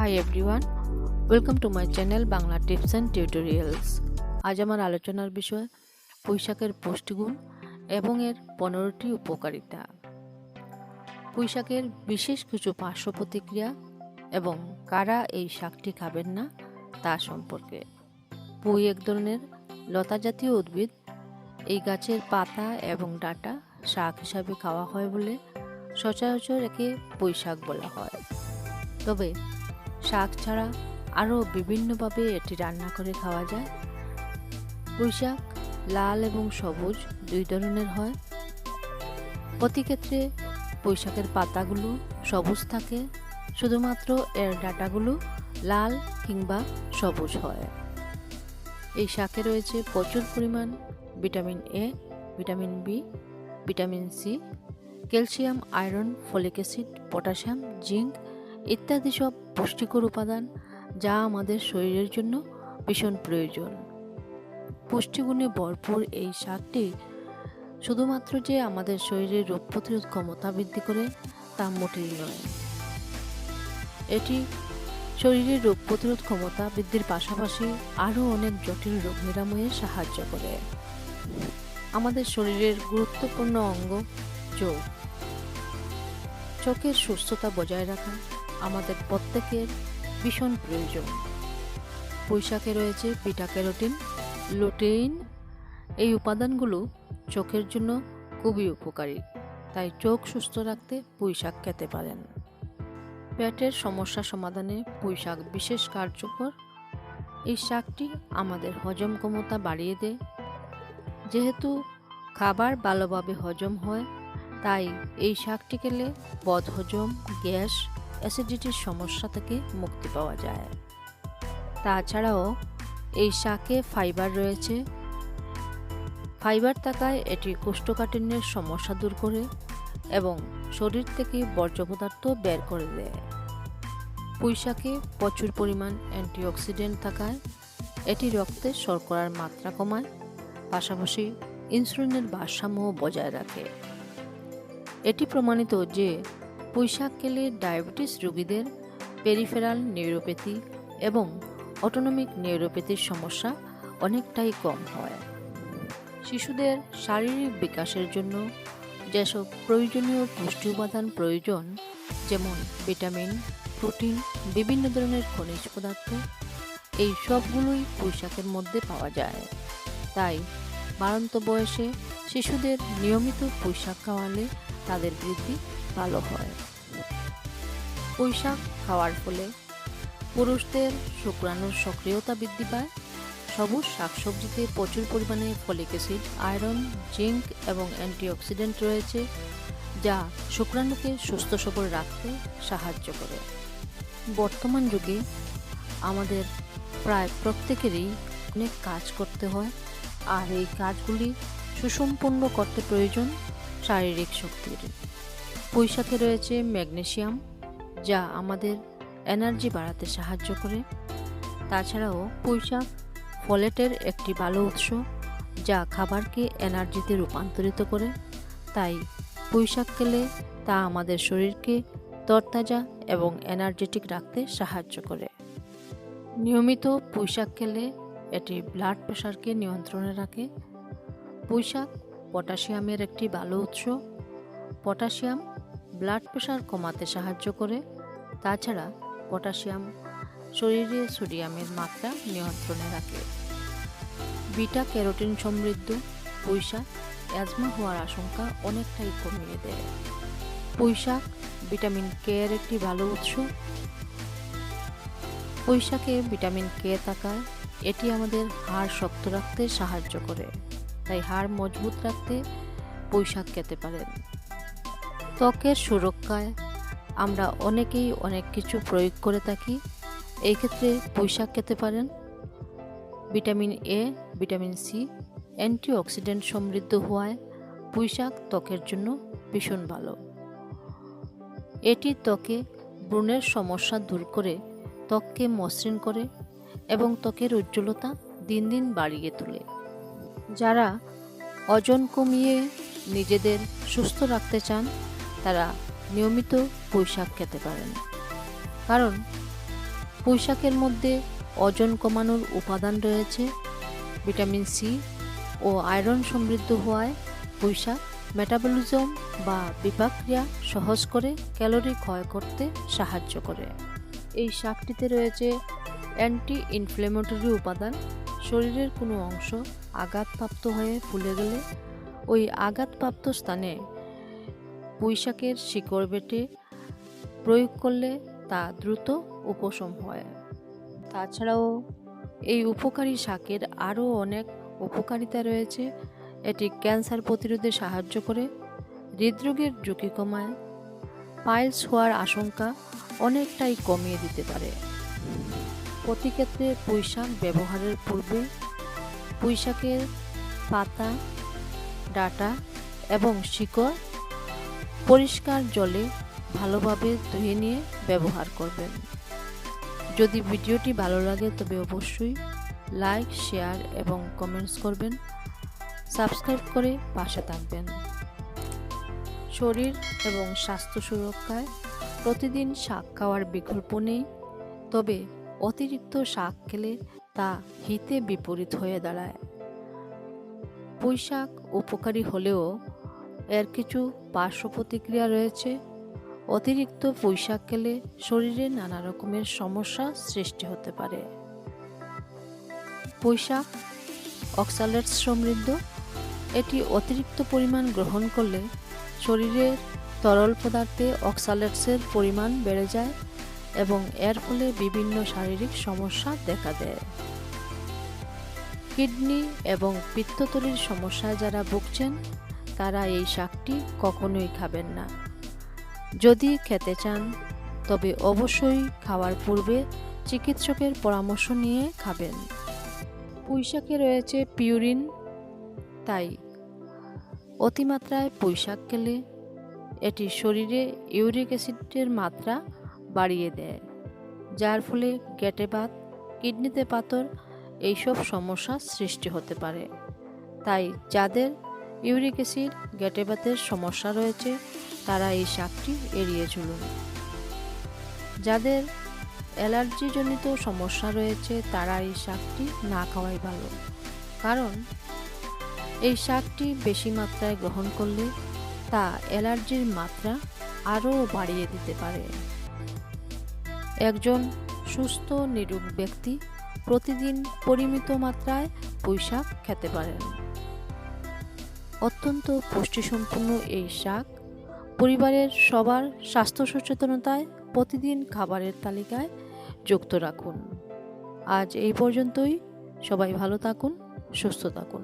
Hi everyone, welcome to my channel Bangla Tips and Tutorials. আজ আমার আলোচনার বিষয় পুঁইশাকের পুষ্টিগুণ এবং এর 15টি উপকারিতা। পুঁইশাকের বিশেষ কিছু পার্শ্ব প্রতিক্রিয়া এবং কারা এই শাকটি খাবেন না তা সম্পর্কে। পুঁই এক ধরনের লতা জাতীয় উদ্ভিদ। এই গাছের পাতা এবং ডাঁটা শাক হিসাবে খাওয়া হয় বলে সচরাচর একে পুঁইশাক বলা হয়। তবে শাক ছাড়া আরও বিভিন্নভাবে এটি রান্না করে খাওয়া যায়। পুঁইশাক লাল এবং সবুজ দুই ধরনের হয়। প্রতি ক্ষেত্রে পুঁইশাকের পাতাগুলো সবুজ থাকে, শুধুমাত্র এর ডাঁটাগুলো লাল কিংবা সবুজ হয়। এই শাকে রয়েছে প্রচুর পরিমাণ vitamin A, vitamin B, vitamin C, calcium, iron, folic acid, potassium, zinc ইত্যাদি সব পুষ্টিকর উপাদান যা আমাদের শরীরের জন্য ভীষণ প্রয়োজন। পুষ্টিগুণে ভরপুর এই শাকটি শুধুমাত্র যে আমাদের শরীরের রোগ প্রতিরোধ ক্ষমতা বৃদ্ধি করে তা মোটেই নয়। এটি শরীরের রোগ প্রতিরোধ ক্ষমতা বৃদ্ধির পাশাপাশি আরও অনেক জটিল রোগ নিরাময়ে সাহায্য করে। আমাদের শরীরের গুরুত্বপূর্ণ অঙ্গ চোখ। চোখের সুস্থতা বজায় রাখা আমাদের প্রত্যেকের ভীষণ প্রয়োজন। পুঁইশাকে রয়েছে বিটা ক্যারোটিন, লুটেইন। এই উপাদানগুলো চোখের জন্য খুবই উপকারী, তাই চোখ সুস্থ রাখতে পুঁইশাক খেতে পারেন। পেটের সমস্যা সমাধানে পুঁইশাক বিশেষ কার্যকর। এই শাকটি আমাদের হজম ক্ষমতা বাড়িয়ে দেয়। যেহেতু খাবার ভালোভাবে হজম হয়, তাই এই শাকটি খেলে বদহজম, গ্যাস, অ্যাসিডিটির সমস্যা থেকে মুক্তি পাওয়া যায়। তাছাড়াও এই শাকে ফাইবার রয়েছে। ফাইবার থাকায় এটি কোষ্ঠকাঠিন্যের সমস্যা দূর করে এবং শরীর থেকে বর্জ্য পদার্থ বের করে দেয়। পুঁইশাকে প্রচুর পরিমাণ অ্যান্টিঅক্সিডেন্ট থাকায় এটি রক্তে শর্করার মাত্রা কমায়, পাশাপাশি ইনসুলিনের ভারসাম্য বজায় রাখে। এটি প্রমাণিত যে পুঁইশাক খেলে ডায়াবেটিস রোগীদের পেরিফেরাল নিউরোপ্যাথি এবং অটোনমিক নিউরোপ্যাথির সমস্যা অনেকটাই কম হয়। শিশুদের শারীরিক বিকাশের জন্য যেসব প্রয়োজনীয় পুষ্টি উপাদান প্রয়োজন, যেমন ভিটামিন, প্রোটিন, বিভিন্ন ধরনের খনিজ পদার্থ, এই সবগুলোই পুঁইশাকের মধ্যে পাওয়া যায়। তাই বাড়ন্ত বয়সে শিশুদের নিয়মিত পুঁইশাক খাওয়ালে তাদের বৃদ্ধি ভালো হয়। পুঁইশাক খাওয়ার ফলে পুরুষদের শুক্রাণুর সক্রিয়তা বৃদ্ধি পায়। সবুজ শাকসবজিতে প্রচুর পরিমাণে ফলিক অ্যাসিড, আয়রন, জিঙ্ক এবং অ্যান্টিঅক্সিডেন্ট রয়েছে, যা শুক্রাণুকে সুস্থ সবল রাখতে সাহায্য করে। বর্তমান যুগে আমাদের প্রায় প্রত্যেকেরই অনেক কাজ করতে হয়, আর এই কাজগুলি সুসম্পন্ন করতে প্রয়োজন শারীরিক শক্তির। পুঁইশাকে রয়েছে ম্যাগনেসিয়াম, যা আমাদের এনার্জি বাড়াতে সাহায্য করে। তাছাড়াও পুঁইশাক ফলেটের একটি ভালো উৎস, যা খাবারকে এনার্জিতে রূপান্তরিত করে। তাই পুঁইশাক খেলে তা আমাদের শরীরকে তরতাজা এবং এনার্জেটিক রাখতে সাহায্য করে। নিয়মিত পুঁইশাক খেলে এটি ব্লাড প্রেশারকে নিয়ন্ত্রণে রাখে। পুঁইশাক পটাশিয়ামের একটি ভালো উৎস। পটাশিয়াম ব্লাড প্রেশার কমাতে সাহায্য করে। তাছাড়া পটাশিয়াম শরীরে সোডিয়ামের মাত্রা নিয়ন্ত্রণে রাখে। বিটা ক্যারোটিন সমৃদ্ধ পুঁইশাক অ্যাজমা হওয়ার আশঙ্কা অনেকটাই কমিয়ে দেয়। পুঁইশাক ভিটামিন কে এর একটি ভালো উৎস। পুঁইশাকে ভিটামিন কে থাকায় এটি আমাদের হাড় শক্ত রাখতে সাহায্য করে, তাই হাড় মজবুত রাখতে পুঁইশাক খেতে পারেন। ত্বকের সুরক্ষায় আমরা অনেকেই অনেক কিছু প্রয়োগ করে থাকি, এই ক্ষেত্রে পুঁইশাক খেতে পারেন। Vitamin A, vitamin C, antioxidant সমৃদ্ধ হওয়ায় পুঁইশাক ত্বকের জন্য ভীষণ ভালো। এটি ত্বকে ব্রণের সমস্যা দূর করে ত্বককে মসৃণ করে এবং ত্বকের উজ্জ্বলতা দিন দিন বাড়িয়ে তোলে। যারা ওজন কমিয়ে নিজেদের সুস্থ রাখতে চান, তারা নিয়মিত পুঁইশাক খেতে পারেন, কারণ পুঁইশাকের মধ্যে ওজন কমানোর উপাদান রয়েছে। ভিটামিন সি ও আয়রন সমৃদ্ধ হওয়ায় পুঁইশাক মেটাবলিজম বা বিপাকক্রিয়া সহজ করে ক্যালোরি ক্ষয় করতে সাহায্য করে। এই শাকটিতে রয়েছে অ্যান্টি ইনফ্লেমেটরি উপাদান। শরীরের কোনো অংশ আঘাতপ্রাপ্ত হয়ে ফুলে গেলে ওই আঘাতপ্রাপ্ত স্থানে পুঁইশাকের শিকড় বেটে প্রয়োগ করলে তা দ্রুত উপশম হয়। তাছাড়াও এই উপকারী শাকের আরও অনেক উপকারিতা রয়েছে। এটি ক্যান্সার প্রতিরোধে সাহায্য করে, হৃদরোগের ঝুঁকি কমায়, পাইলস হওয়ার আশঙ্কা অনেকটাই কমিয়ে দিতে পারে। প্রতি ক্ষেত্রে পুঁইশাক ব্যবহারের পূর্বে পুঁইশাকের পাতা, ডাঁটা এবং শিকড় পরিষ্কার জলে ভালোভাবে ধুয়ে নিয়ে ব্যবহার করবেন। যদি ভিডিওটি ভালো লাগে তবে অবশ্যই লাইক, শেয়ার এবং কমেন্টস করবেন। সাবস্ক্রাইব করে পাশে থাকবেন। শরীর এবং স্বাস্থ্য সুরক্ষায় প্রতিদিন শাক খাওয়ার বিকল্প নেই, তবে অতিরিক্ত শাক খেলে তা হিতে বিপরীত হয়ে দাঁড়ায়। পুঁইশাক উপকারী হলেও এর কিছু পার্শ্ব প্রতিক্রিয়া রয়েছে। অতিরিক্ত পুঁইশাক খেলে শরীরে নানা রকমের সমস্যা সৃষ্টি হতে পারে। পুঁইশাক অক্সালেটস সমৃদ্ধ। এটি অতিরিক্ত পরিমাণ গ্রহণ করলে শরীরের তরল পদার্থে অক্সালেটসের পরিমাণ বেড়ে যায় এবং এর ফলে বিভিন্ন শারীরিক সমস্যা দেখা দেয়। কিডনি এবং পিত্তথলির সমস্যায় যারা ভুগছেন তারা এই শাকটি কখনোই খাবেন না। যদি খেতে চান তবে অবশ্যই খাওয়ার পূর্বে চিকিৎসকের পরামর্শ নিয়ে খাবেন। পুঁইশাকে রয়েছে পিউরিন, তাই অতিমাত্রায় পুঁইশাক খেলে এটি শরীরে ইউরিক অ্যাসিডের মাত্রা বাড়িয়ে দেয়, যার ফলে গেটে বাত, কিডনিতে পাথর এইসব সমস্যা সৃষ্টি হতে পারে। তাই যাদের ইউরিক অ্যাসিড, গেটে বাতের সমস্যা রয়েছে তারা এই শাকটি এড়িয়ে চলুন। যাদের অ্যালার্জিজনিত সমস্যা রয়েছে তারা এই শাকটি না খাওয়াই ভালো, কারণ এই শাকটি বেশি মাত্রায় গ্রহণ করলে তা অ্যালার্জির মাত্রা আরও বাড়িয়ে দিতে পারে। একজন সুস্থ নিরোগ ব্যক্তি প্রতিদিন পরিমিত মাত্রায় পুঁইশাক খেতে পারেন। অত্যন্ত পুষ্টিসম্পন্ন এই শাক পরিবারের সবার স্বাস্থ্য সচেতনতায় প্রতিদিন খাবারের তালিকায় যুক্ত রাখুন। আজ এই পর্যন্তই। সবাই ভালো থাকুন, সুস্থ থাকুন।